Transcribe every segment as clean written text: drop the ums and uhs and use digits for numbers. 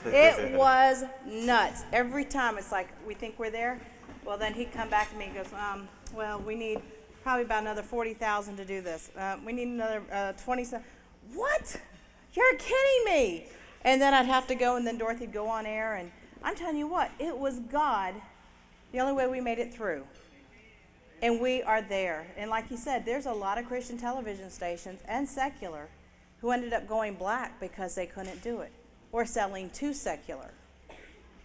It was nuts. Every time it's like, we think we're there. Well, then he'd come back to me and goes, well, we need probably about another 40,000 to do this. We need another 27. What? You're kidding me. And then I'd have to go, and then Dorothy'd go on air. And I'm telling you what, it was God, the only way we made it through. And we are there. And like you said, there's a lot of Christian television stations and secular who ended up going black because they couldn't do it, or selling to secular.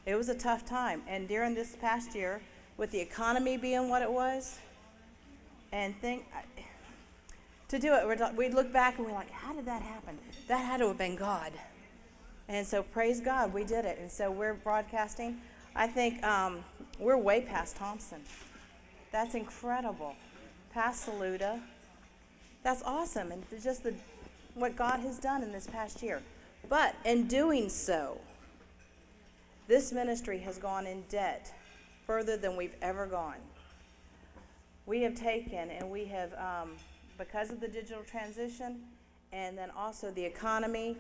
It was a tough time. And during this past year, with the economy being what it was, and to do it, we look back and we're like, how did that happen? That had to have been God. And so praise God, we did it. And so we're broadcasting. I think we're way past Thompson. That's incredible. Past Saluda. That's awesome. And just what God has done in this past year. But in doing so, this ministry has gone in debt further than we've ever gone. We have taken and we have, because of the digital transition and then also the economy,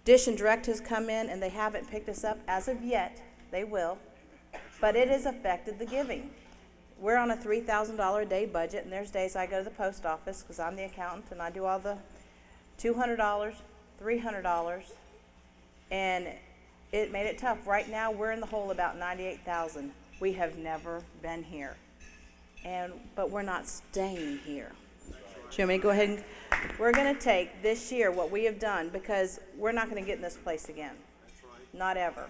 Dish and Direct has come in and they haven't picked us up as of yet. They will. But it has affected the giving. We're on a $3,000 a day budget, and there's days I go to the post office because I'm the accountant and I do all the $200, $300, and it made it tough. Right now we're in the hole about $98,000. We have never been here, but we're not staying here. Do you want me to go ahead and we're going to take this year what we have done, because we're not going to get in this place again. Not ever.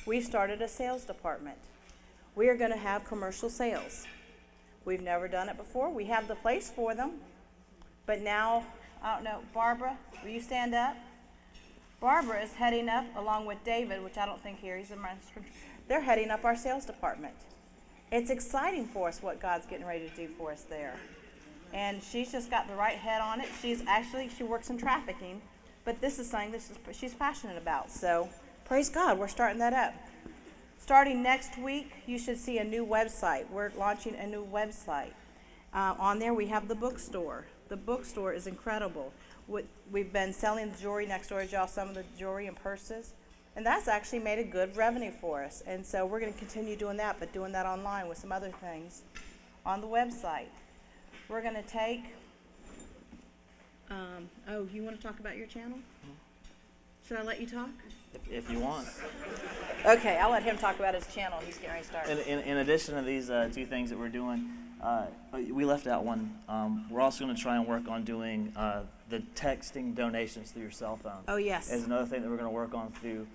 We've started a sales department. We are going to have commercial sales. We've never done it before. We have the place for them. But now, I don't know, Barbara, will you stand up? Barbara is heading up, along with David, which I don't think here, he's in my scripture. They're heading up our sales department. It's exciting for us what God's getting ready to do for us there. And she's just got the right head on it. She works in trafficking, but this is something that she's passionate about. So praise God, we're starting that up. Starting next week, you should see a new website. We're launching a new website. On there, we have the bookstore. The bookstore is incredible. We've been selling the jewelry next door, as y'all, some of the jewelry and purses. And that's actually made a good revenue for us. And so we're going to continue doing that, but doing that online with some other things on the website. We're going to take, you want to talk about your channel? Should I let you talk? If you want. Okay, I'll let him talk about his channel. He's getting ready to start. In addition to these two things that we're doing, we left out one. We're also going to try and work on doing the texting donations through your cell phone. Oh, yes. Is another thing that we're going to work on through.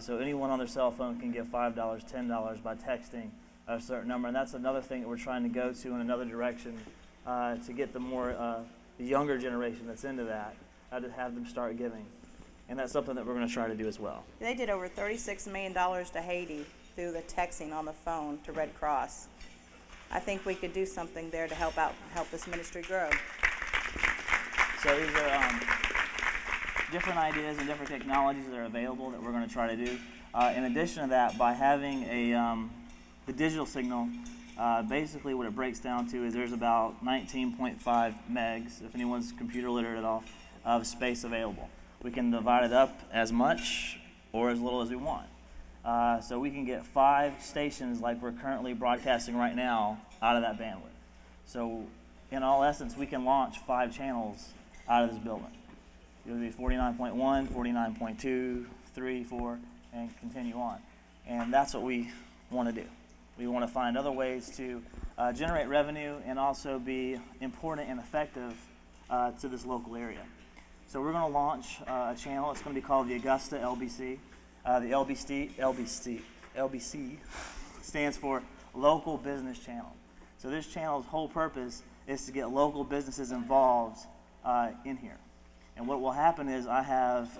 So anyone on their cell phone can give $5, $10 by texting a certain number. And that's another thing that we're trying to go to in another direction to get the younger generation that's into that, to have them start giving. And that's something that we're going to try to do as well. They did over $36 million to Haiti through the texting on the phone to Red Cross. I think we could do something there to help this ministry grow. So these are different ideas and different technologies that are available that we're going to try to do. In addition to that, by having the digital signal, basically what it breaks down to is there's about 19.5 megs, if anyone's computer literate at all, of space available. We can divide it up as much or as little as we want. So we can get 5 stations like we're currently broadcasting right now out of that bandwidth. So in all essence, we can launch 5 channels out of this building. It would be 49.1, 49.2, 3, 4, and continue on. And that's what we want to do. We want to find other ways to generate revenue and also be important and effective to this local area. So we're going to launch a channel. It's going to be called the Augusta LBC. The LBC stands for Local Business Channel. So this channel's whole purpose is to get local businesses involved in here. And what will happen is I have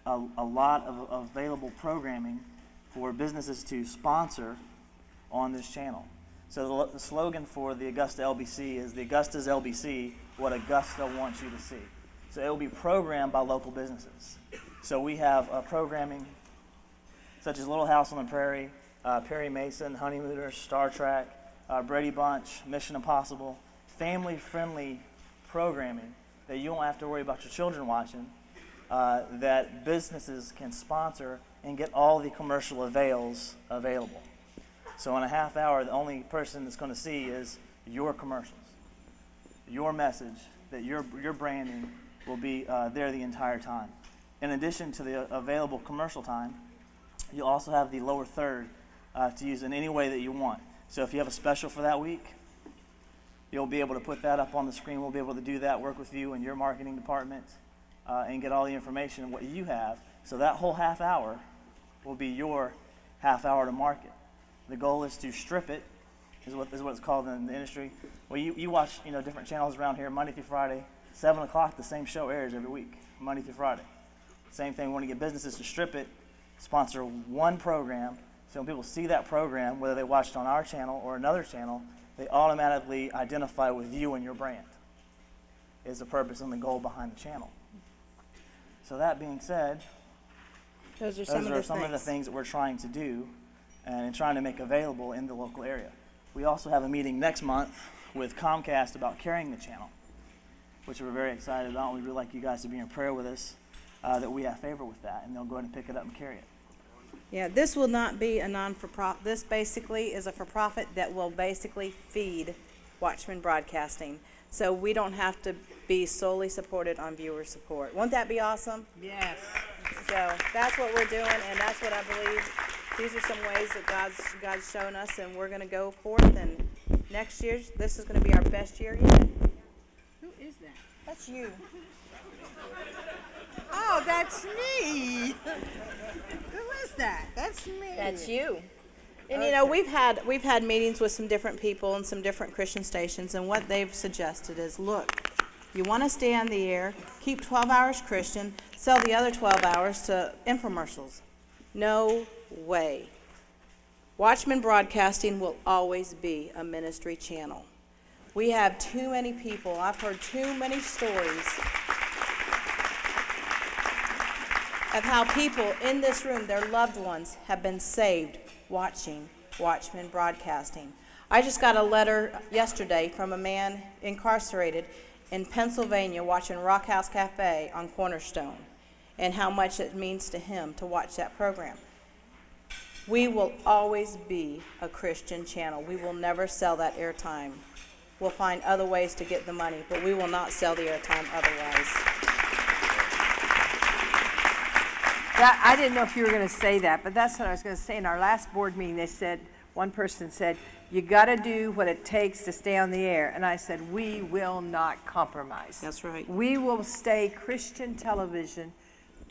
a lot of available programming for businesses to sponsor on this channel. So the slogan for the Augusta LBC is the Augusta's LBC, what Augusta wants you to see. So it will be programmed by local businesses. So we have programming such as Little House on the Prairie, Perry Mason, Honeymooners, Star Trek, Brady Bunch, Mission Impossible, family-friendly programming that you won't have to worry about your children watching that businesses can sponsor and get all the commercial avails available. So in a half hour, the only person that's going to see is your commercials. Your message, that your branding will be there the entire time. In addition to the available commercial time, you'll also have the lower third to use in any way that you want. So if you have a special for that week, you'll be able to put that up on the screen. We'll be able to do that, work with you and your marketing department, and get all the information of what you have. So that whole half hour will be your half hour to market. The goal is to strip it, is what it's called in the industry. Well, you watch different channels around here Monday through Friday, 7 o'clock. The same show airs every week, Monday through Friday. Same thing. We want to get businesses to strip it, sponsor one program. So when people see that program, whether they watched on our channel or another channel, they automatically identify with you and your brand. Is the purpose and the goal behind the channel. So that being said, Those are some of the things that we're trying to do and trying to make available in the local area. We also have a meeting next month with Comcast about carrying the channel, which we're very excited about. We'd really like you guys to be in prayer with us that we have favor with that, and they'll go ahead and pick it up and carry it. Yeah, this will not be a non-for-profit. This basically is a for-profit that will basically feed Watchmen Broadcasting. So we don't have to be solely supported on viewer support. Won't that be awesome? Yes. So that's what we're doing, and that's what I believe. These are some ways that God's shown us, and we're going to go forth. And next year, this is going to be our best year yet. Who is that? That's you. Oh, that's me. Who is that? That's me. That's you. And we've had meetings with some different people and some different Christian stations, and what they've suggested is, look, you want to stay on the air, keep 12 hours Christian, sell the other 12 hours to infomercials. No way. Watchmen Broadcasting will always be a ministry channel. We have too many people. I've heard too many stories of how people in this room, their loved ones, have been saved watching Watchmen Broadcasting. I just got a letter yesterday from a man incarcerated in Pennsylvania watching Rock House Cafe on Cornerstone, and how much it means to him to watch that program. We will always be a Christian channel. We will never sell that airtime. We'll find other ways to get the money, but we will not sell the airtime otherwise. I didn't know if you were going to say that, but that's what I was going to say. In our last board meeting, they said, one person said, you got to do what it takes to stay on the air. And I said, we will not compromise. That's right. We will stay Christian television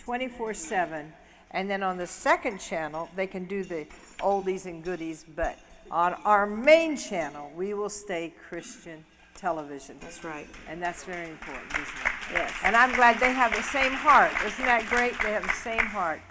24/7. And then on the second channel, they can do the oldies and goodies. But on our main channel, we will stay Christian television. That's right. And that's very important, isn't it? Yes. And I'm glad they have the same heart. Isn't that great? They have the same heart.